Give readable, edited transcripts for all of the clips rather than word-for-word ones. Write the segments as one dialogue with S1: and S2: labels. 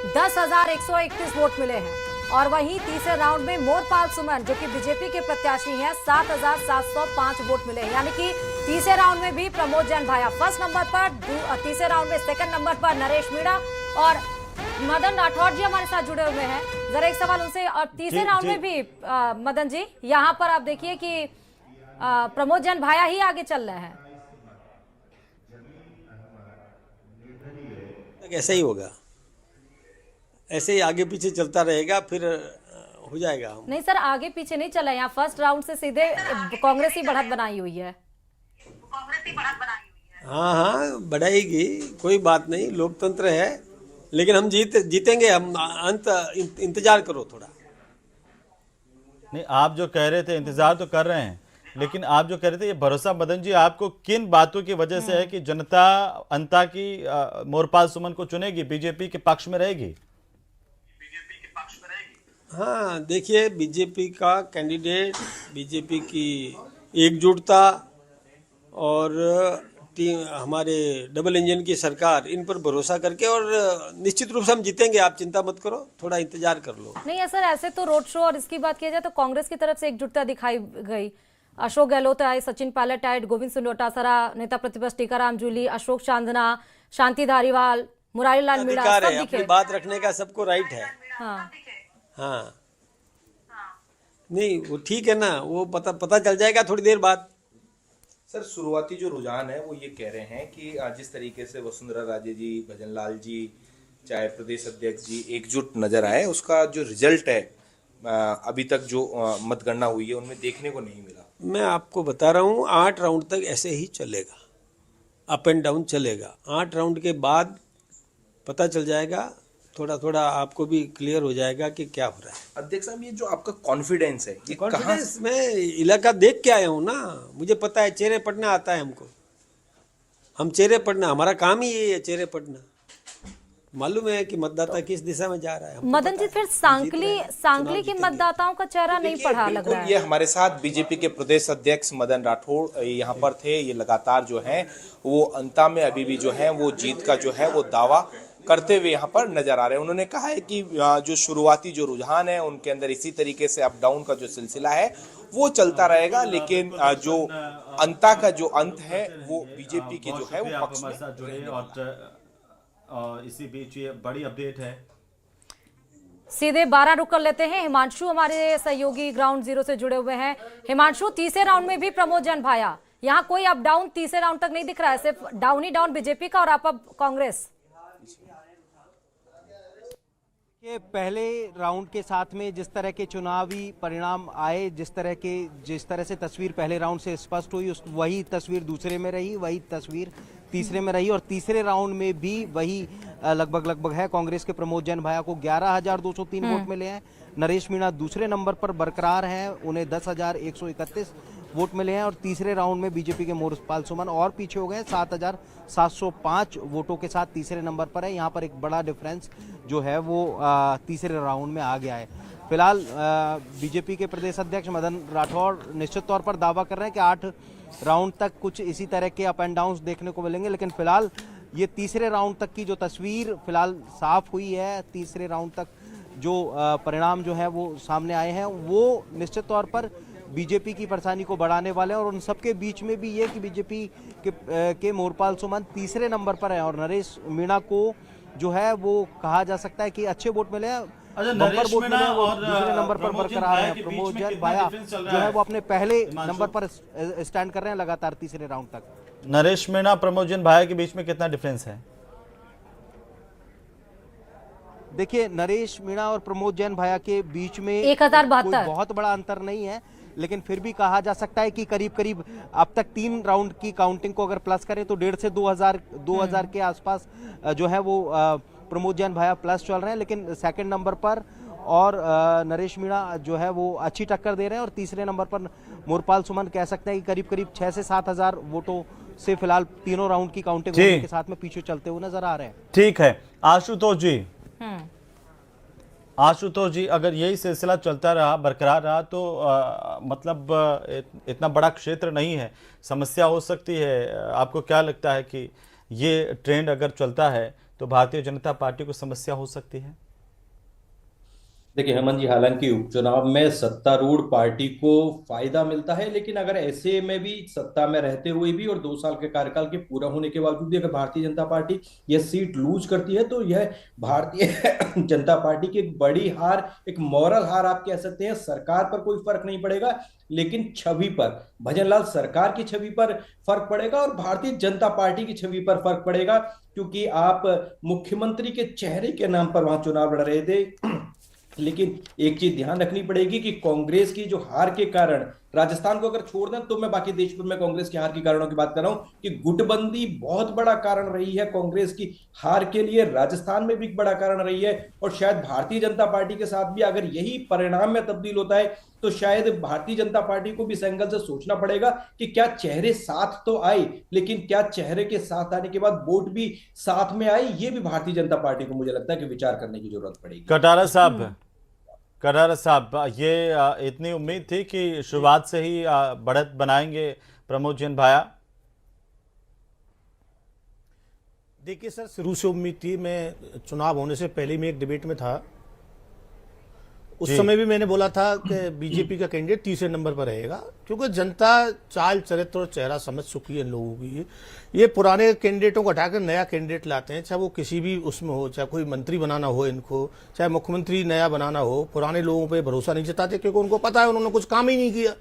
S1: 10,131 vote मिले हैं। और वहीं तीसरे राउंड में मोरपाल सुमन जो कि बीजेपी के प्रत्याशी हैं 7,705 वोट मिले हैं। यानी कि तीसरे राउंड में भी प्रमोद जैन भाया फर्स्ट नंबर पर, तीसरे राउंड में सेकंड नंबर पर नरेश मीणा और मदन राठौर जी हमारे साथ जुड़े हुए हैं। जरा एक सवाल उनसे। और तीसरे राउंड में भी मदन जी यहाँ पर आप देखिए कि प्रमोद जैन भाया ही आगे चल रहे हैं।
S2: ऐसा ही होगा, ऐसे ही आगे पीछे चलता रहेगा, फिर हो जाएगा।
S1: नहीं सर, आगे पीछे नहीं चला, यहाँ फर्स्ट राउंड से सीधे कांग्रेस ही बढ़त बनाई हुई है।
S2: हाँ हाँ, बढ़ाएगी, कोई बात नहीं, लोकतंत्र है। लेकिन हम जीतेंगे, हम इंतजार करो थोड़ा।
S3: नहीं, आप जो कह रहे थे इंतजार तो कर रहे हैं, लेकिन आप जो कह रहे थे ये भरोसा मदन जी आपको किन बातों की वजह से है कि जनता अंता की मोरपाल सुमन को चुनेगी, बीजेपी के पक्ष में रहेगी?
S2: हाँ देखिए, बीजेपी का कैंडिडेट, बीजेपी की एकजुटता और टीम, हमारे डबल इंजन की सरकार, इन पर भरोसा करके और निश्चित रूप से हम जीतेंगे। आप चिंता मत करो, थोड़ा इंतजार कर लो।
S1: नहीं सर, ऐसे तो रोड शो और इसकी बात किया जाए तो कांग्रेस की तरफ से एकजुटता दिखाई गई। अशोक गहलोत आए, सचिन पायलट आए, गोविंद सिंह डोटासरा, नेता प्रतिपक्ष टीकाराम जूली, अशोक चांदना, शांति धारीवाल, मुरारी लाल मीणा, सब दिखे।
S2: अपनी बात रखने का सबको राइट है।
S1: हाँ
S2: हाँ, नहीं वो ठीक है ना, वो पता चल जाएगा थोड़ी देर बाद।
S4: सर, शुरुआती जो रुझान है वो ये कह रहे हैं कि जिस तरीके से वसुंधरा राजे जी, भजन लाल जी, चाहे प्रदेश अध्यक्ष जी एकजुट नजर आए, उसका जो रिजल्ट है अभी तक जो मतगणना हुई है उनमें देखने को नहीं मिला।
S2: मैं आपको बता रहा हूँ, 8 राउंड तक ऐसे ही चलेगा, अप एंड डाउन चलेगा। 8 राउंड के बाद पता चल जाएगा, थोड़ा थोड़ा आपको भी क्लियर हो जाएगा कि क्या हो रहा है।
S4: अध्यक्ष साहब, ये जो आपका कॉन्फिडेंस है, ये
S2: कॉन्फिडेंस, मैं इलाका देख के आया हूँ ना, मुझे पता है, चेहरे पढ़ना आता है हमको। हम चेहरे पढ़ना, हमारा काम ही ये है, चेहरे पढ़ना। मालूम है कि मतदाता किस दिशा में जा रहा है।
S1: मदन जी, फिर सांकली के मतदाताओं का चेहरा नहीं पढ़ा लग रहा है।
S4: ये हमारे साथ बीजेपी के प्रदेश अध्यक्ष मदन राठौड़ यहाँ पर थे। ये लगातार जो है वो अंता में अभी भी जो है वो जीत का जो है वो दावा करते हुए यहाँ पर नजर आ रहे हैं। उन्होंने कहा है कि जो शुरुआती जो रुझान है उनके अंदर इसी तरीके से अप डाउन का जो सिलसिला है वो चलता रहेगा, लेकिन जो अंता का जो अंत है वो बीजेपी की जो है वो पक्ष में जुड़े।
S3: और इसी बीच ये बड़ी अपडेट है,
S1: सीधे 12 रुक कर लेते हैं। हिमांशु हमारे सहयोगी ग्राउंड जीरो से जुड़े हुए हैं। हिमांशु, तीसरे राउंड में भी प्रमोद जैन भाया, यहाँ कोई अप डाउन तीसरे राउंड तक नहीं दिख रहा है, सिर्फ डाउन ही डाउन बीजेपी का और आप कांग्रेस।
S5: के पहले राउंड के साथ में जिस तरह के चुनावी परिणाम आए, जिस तरह से तस्वीर पहले राउंड से स्पष्ट हुई, वही तस्वीर दूसरे में रही, वही तस्वीर तीसरे में रही और तीसरे राउंड में भी वही लगभग है। कांग्रेस के प्रमोद जैन भाया को 11,203 वोट मिले हैं। नरेश मीणा दूसरे नंबर पर बरकरार हैं, उन्हें 10,131 वोट मिले हैं और तीसरे राउंड में बीजेपी के मोरपाल सुमन और पीछे हो गए, 7,705 वोटों के साथ तीसरे नंबर पर है। यहाँ पर एक बड़ा डिफरेंस जो है वो तीसरे राउंड में आ गया है। फिलहाल बीजेपी के प्रदेश अध्यक्ष मदन राठौड़ निश्चित तौर पर दावा कर रहे हैं कि 8 राउंड तक कुछ इसी तरह के अप एंड डाउन देखने को मिलेंगे, लेकिन फिलहाल ये तीसरे राउंड तक की जो तस्वीर फिलहाल साफ हुई है, तीसरे राउंड तक जो परिणाम जो है वो सामने आए हैं, वो निश्चित तौर पर बीजेपी की परेशानी को बढ़ाने वाले हैं। और उन सबके बीच में भी ये कि बीजेपी के मोरपाल सुमन तीसरे नंबर पर है और नरेश मीणा को जो है वो कहा जा सकता है कि अच्छे वोट मिले हैं, बम्पर वोट मिले हैं, वो दूसरे नंबर पर बरकरार है। प्रमोद जैन भाया जो है वो अपने पहले नंबर पर स्टैंड कर रहे हैं लगातार तीसरे राउंड तक।
S3: नरेश मीणा प्रमोद जैन भाया के बीच में कितना डिफरेंस है?
S5: देखिए, नरेश मीणा और प्रमोद जैन भाया के बीच में
S1: 1072
S5: बहुत बड़ा अंतर नहीं है, लेकिन फिर भी कहा जा सकता है कि करीब अब तक 3 राउंड की काउंटिंग को अगर प्लस करें तो 1.5 से 2,000 के आसपास जो है वो प्रमोद जैन भाया प्लस चल रहे हैं। लेकिन सेकंड नंबर पर और नरेश मीणा जो है वो अच्छी टक्कर दे रहे हैं और तीसरे नंबर पर मोरपाल सुमन कह सकते हैं कि करीब 6 से 7,000 वोटों से फिलहाल तीनों राउंड की काउंटिंग होने के साथ में पीछे चलते हुए नजर आ रहे हैं।
S3: ठीक है आशुतोष जी, अगर यही सिलसिला चलता रहा, बरकरार रहा तो मतलब इतना बड़ा क्षेत्र नहीं है, समस्या हो सकती है। आपको क्या लगता है कि ये ट्रेंड अगर चलता है तो भारतीय जनता पार्टी को समस्या हो सकती है।
S6: देखिए हेमंत जी, हालांकि उपचुनाव में सत्तारूढ़ पार्टी को फायदा मिलता है, लेकिन अगर ऐसे में भी सत्ता में रहते हुए भी और 2 साल के कार्यकाल के पूरा होने के बावजूद भी अगर भारतीय जनता पार्टी यह सीट लूज करती है तो यह भारतीय जनता पार्टी की एक बड़ी हार, एक मॉरल हार आप कह सकते हैं। सरकार पर कोई फर्क नहीं पड़ेगा, लेकिन छवि पर, भजनलाल सरकार की छवि पर फर्क पड़ेगा और भारतीय जनता पार्टी की छवि पर फर्क पड़ेगा, क्योंकि आप मुख्यमंत्री के चेहरे के नाम पर वहां चुनाव लड़ रहे थे। लेकिन एक चीज ध्यान रखनी पड़ेगी कि कांग्रेस की जो हार के कारण, राजस्थान को अगर छोड़ दें तो मैं बाकी देश भर में कांग्रेस की हार के कारणों की बात कर रहा हूं कि गुटबंदी बहुत बड़ा कारण रही है कांग्रेस की हार के लिए, राजस्थान में भी एक बड़ा कारण रही है। और शायद भारतीय जनता पार्टी के साथ भी अगर यही परिणाम में तब्दील होता है तो शायद भारतीय जनता पार्टी को भी इस एंगल से सोचना पड़ेगा कि क्या चेहरे साथ तो आए, लेकिन क्या चेहरे के साथ आने के बाद वोट भी साथ में आए, ये भी भारतीय जनता पार्टी को मुझे लगता है कि विचार करने की जरूरत पड़ेगी।
S3: कटारा साहब, ये इतनी उम्मीद थी कि शुरुआत से ही बढ़त बनाएंगे प्रमोद जैन भाया?
S7: देखिए सर, शुरू से उम्मीद थी। मैं चुनाव होने से पहले में एक डिबेट में था, उस समय भी मैंने बोला था कि बीजेपी का कैंडिडेट तीसरे नंबर पर रहेगा, क्योंकि जनता चाल चरित्र और चेहरा समझ चुकी है लोगों की। ये पुराने कैंडिडेटों को हटाकर नया कैंडिडेट लाते हैं, चाहे वो किसी भी उसमें हो, चाहे कोई मंत्री बनाना हो इनको, चाहे मुख्यमंत्री नया बनाना हो, पुराने लोगों पे भरोसा नहीं जताते क्योंकि उनको पता है उन्होंने कुछ काम ही नहीं किया।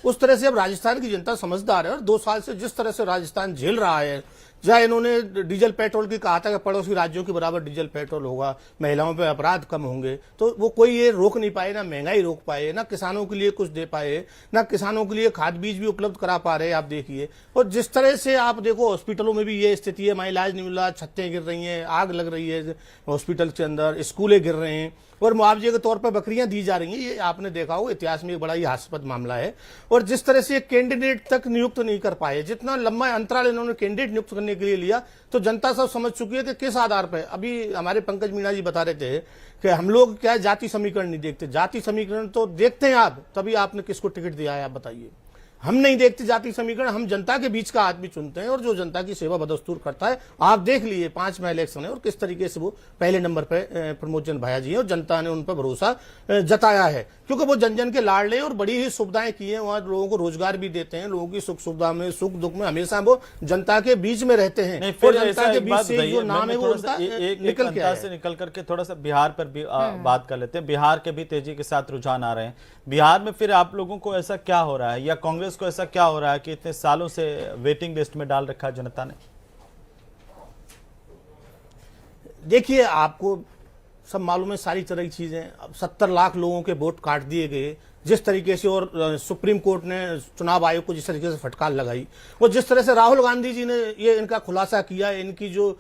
S7: उस तरह से अब राजस्थान की जनता समझदार है और 2 साल से जिस तरह से राजस्थान झेल रहा है, जहाँ इन्होंने डीजल पेट्रोल की कहा था कि पड़ोसी राज्यों के बराबर डीजल पेट्रोल होगा, महिलाओं पे अपराध कम होंगे, तो वो कोई ये रोक नहीं पाए, ना महंगाई रोक पाए, ना किसानों के लिए कुछ दे पाए, ना किसानों के लिए खाद बीज भी उपलब्ध करा पा रहे। आप देखिए, और जिस तरह से आप देखो हॉस्पिटलों में भी ये स्थिति है, वहाँ इलाज नहीं मिल रहा, छत्तें गिर रही हैं, आग लग रही है हॉस्पिटल के अंदर, स्कूलें गिर रहे हैं और मुआवजे के तौर पर बकरियां दी जा रही हैं। ये आपने देखा हो, इतिहास में एक बड़ा ही हास्यास्पद मामला है। और जिस तरह से कैंडिडेट तक नियुक्त नहीं कर पाए, जितना लंबा अंतराल इन्होंने कैंडिडेट नियुक्त करने के लिए लिया, तो जनता सब समझ चुकी है कि किस आधार पर। अभी हमारे पंकज मीणा जी बता रहे थे कि हम लोग क्या जाति समीकरण नहीं देखते। जाति समीकरण तो देखते हैं आप, तभी आपने किसको टिकट दिया है आप बताइए। हम नहीं देखते जाति समीकरण, हम जनता के बीच का आदमी चुनते हैं और जो जनता की सेवा बदस्तूर करता है। आप देख लिए 5 में इलेक्शन है और किस तरीके से वो पहले नंबर पे प्रमोद जैन भाया जी हैं और जनता ने उन पर भरोसा जताया है, क्योंकि वो जन जन के लाडले और बड़ी ही सुविधाएं की हैं। वहाँ लोगों को रोजगार भी देते हैं, लोगों की सुख सुविधा में, सुख दुख में हमेशा वो जनता के बीच में रहते हैं।
S3: और
S7: जनता के बीच से जो नाम है वो उनका निकल के
S3: से निकल करके थोड़ा सा बिहार पर भी बात कर लेते हैं। बिहार के भी तेजी के साथ रुझान आ रहे हैं। बिहार में फिर आप लोगों को ऐसा क्या हो रहा है, या कांग्रेस को ऐसा क्या हो रहा है कि इतने सालों से वेटिंग लिस्ट में डाल रखा है जनता ने?
S7: देखिए, आपको सब मालूम है सारी तरह की चीजें। अब 70 लाख लोगों के वोट काट दिए गए जिस तरीके से, और सुप्रीम कोर्ट ने चुनाव आयोग को जिस तरीके से फटकार लगाई, और जिस तरह से राहुल गांधी जी ने ये इनका खुलासा किया, इनकी जो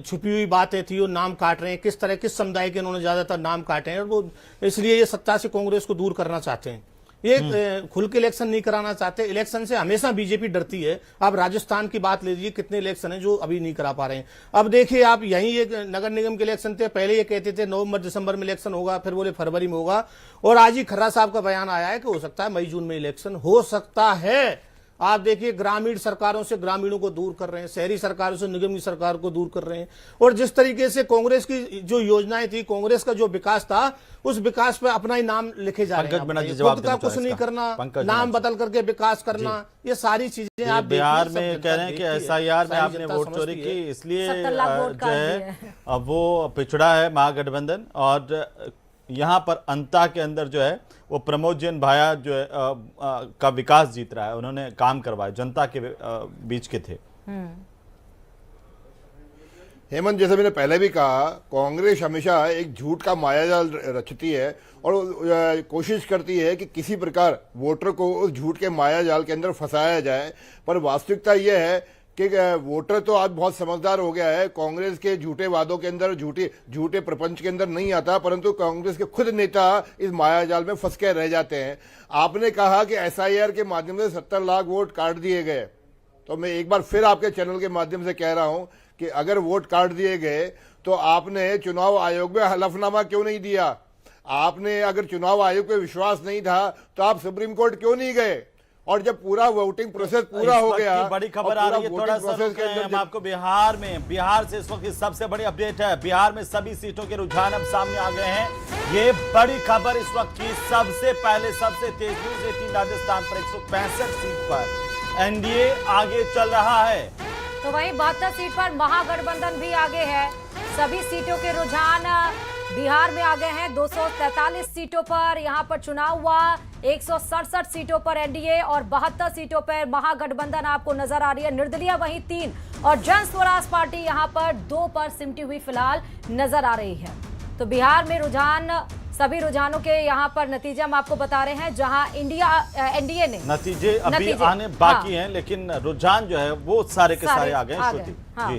S7: छुपी हुई बातें थी वो नाम काट रहे हैं, किस तरह किस समुदाय के इन्होंने ज्यादातर नाम काटे हैं, और वो इसलिए ये सत्ता से कांग्रेस को दूर करना चाहते हैं। ये खुल के इलेक्शन नहीं कराना चाहते। इलेक्शन से हमेशा बीजेपी डरती है। आप राजस्थान की बात ले लीजिए, कितने इलेक्शन है जो अभी नहीं करा पा रहे हैं। अब देखिए आप, यही एक नगर निगम के इलेक्शन थे, पहले ये कहते थे नवंबर दिसंबर में इलेक्शन होगा, फिर बोले फरवरी में होगा, और आज ही खर्रा साहब का बयान आया है कि हो सकता है मई जून में इलेक्शन हो सकता है। आप देखिए, ग्रामीण सरकारों से ग्रामीणों को दूर कर रहे हैं, शहरी सरकारों से निगम की सरकार को दूर कर रहे हैं, और जिस तरीके से कांग्रेस की जो योजनाएं थी, कांग्रेस का जो विकास था, उस विकास पे अपना ही नाम लिखे जा रहे हैं। खुद का कुछ नहीं करना, नाम बदल करके विकास करना, ये सारी चीजें आप
S3: बिहार में कह रहे हैं कि SIR में आपने वोट चोरी की, इसलिए जो है अब वो पिछड़ा है महागठबंधन, और यहाँ पर अंता के अंदर जो है वो प्रमोद जैन भाया जो है का विकास जीत रहा है। उन्होंने काम करवाया, जनता के बीच के थे।
S8: हेमंत, जैसे मैंने पहले भी कहा, कांग्रेस हमेशा एक झूठ का मायाजाल रचती है और कोशिश करती है कि किसी प्रकार वोटर को उस झूठ के मायाजाल के अंदर फंसाया जाए। पर वास्तविकता यह है कि वोटर तो आज बहुत समझदार हो गया है, कांग्रेस के झूठे वादों के अंदर, झूठे प्रपंच के अंदर नहीं आता, परंतु कांग्रेस के खुद नेता इस मायाजाल में फंस के रह जाते हैं। आपने कहा कि SIR के माध्यम से 70 लाख वोट काट दिए गए, तो मैं एक बार फिर आपके चैनल के माध्यम से कह रहा हूं कि अगर वोट काट दिए गए तो आपने चुनाव आयोग में हलफनामा क्यों नहीं दिया? आपने अगर चुनाव आयोग पे विश्वास नहीं था तो आप सुप्रीम कोर्ट क्यों नहीं गए? और जब पूरा वोटिंग प्रोसेस पूरा
S3: इस
S8: हो
S3: वक्त
S8: गया
S3: की बड़ी
S8: और
S3: खबर आ
S8: पूरा
S3: रही है,
S8: वोटिंग
S3: थोड़ा सा
S8: प्रोसेस
S3: रुके
S8: के
S3: हैं
S8: अंदर
S3: हम
S8: जब-
S3: आपको बिहार से इस वक्त की सबसे बड़ी अपडेट है। बिहार में सभी सीटों के रुझान अब सामने आ गए हैं। ये बड़ी खबर इस वक्त की सबसे पहले सबसे तेज न्यूज 18 राजस्थान पर 165 सीट पर एनडीए आगे चल रहा है।
S1: तो वहीं 72 सीट पर महागठबंधन भी आगे है। सभी सीटों के रुझान बिहार में आ गए हैं। 243 सीटों पर यहां पर चुनाव हुआ। 167 सीटों पर एनडीए और 72 सीटों पर महागठबंधन आपको नजर आ रही है। निर्दलीय वहीं 3 और जन स्वराज पार्टी यहां पर 2 पर सिमटी हुई फिलहाल नजर आ रही है। तो बिहार में रुझान, सभी रुझानों के यहां पर नतीजे हम आपको बता रहे हैं, जहां एनडीए ने
S3: नतीजे अभी आने बाकी हैं, लेकिन रुझान जो है वो सारे के सारे आ गए हैं। श्रुति
S1: हाँ।
S3: जी,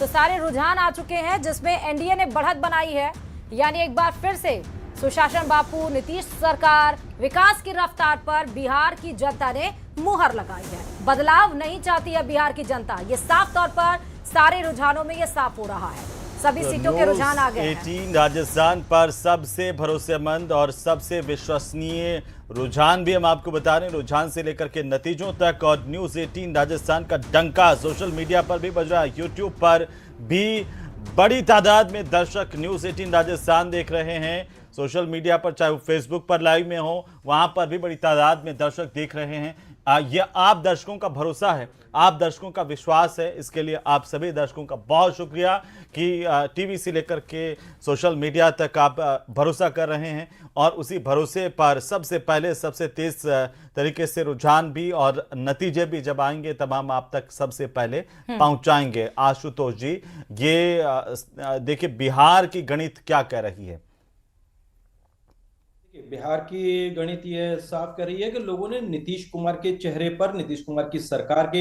S1: तो सारे रुझान आ चुके हैं, जिसमें एनडीए ने बढ़त बनाई है। यानी एक बार फिर से सुशासन बापू, नीतीश सरकार, विकास की रफ्तार पर बिहार की जनता ने मुहर लगाई है। बदलाव नहीं चाहती है बिहार की जनता, ये साफ तौर पर सारे रुझानों में ये साफ हो रहा है। सभी सीटों के रुझान आ गए हैं।
S3: 18 राजस्थान पर सबसे भरोसेमंद और सबसे विश्वसनीय रुझान भी हम आपको बता रहे हैं, रुझान से लेकर के नतीजों तक। और न्यूज 18 राजस्थान का डंका सोशल मीडिया पर भी बज रहा है, यूट्यूब पर भी बड़ी तादाद में दर्शक न्यूज 18 राजस्थान देख रहे हैं। सोशल मीडिया पर, चाहे वो फेसबुक पर लाइव में हो, वहां पर भी बड़ी तादाद में दर्शक देख रहे हैं। यह आप दर्शकों का भरोसा है, आप दर्शकों का विश्वास है। इसके लिए आप सभी दर्शकों का बहुत शुक्रिया कि टीवी से लेकर के सोशल मीडिया तक आप भरोसा कर रहे हैं। और उसी भरोसे पर सबसे पहले सबसे तेज तरीके से रुझान भी और नतीजे भी जब आएंगे तब हम आप तक सबसे पहले पहुंचाएंगे। आशुतोष जी, ये देखिए बिहार की गणित क्या कह रही है?
S6: बिहार की गणित ये साफ कर रही है कि लोगों ने नीतीश कुमार के चेहरे पर, नीतीश कुमार की सरकार के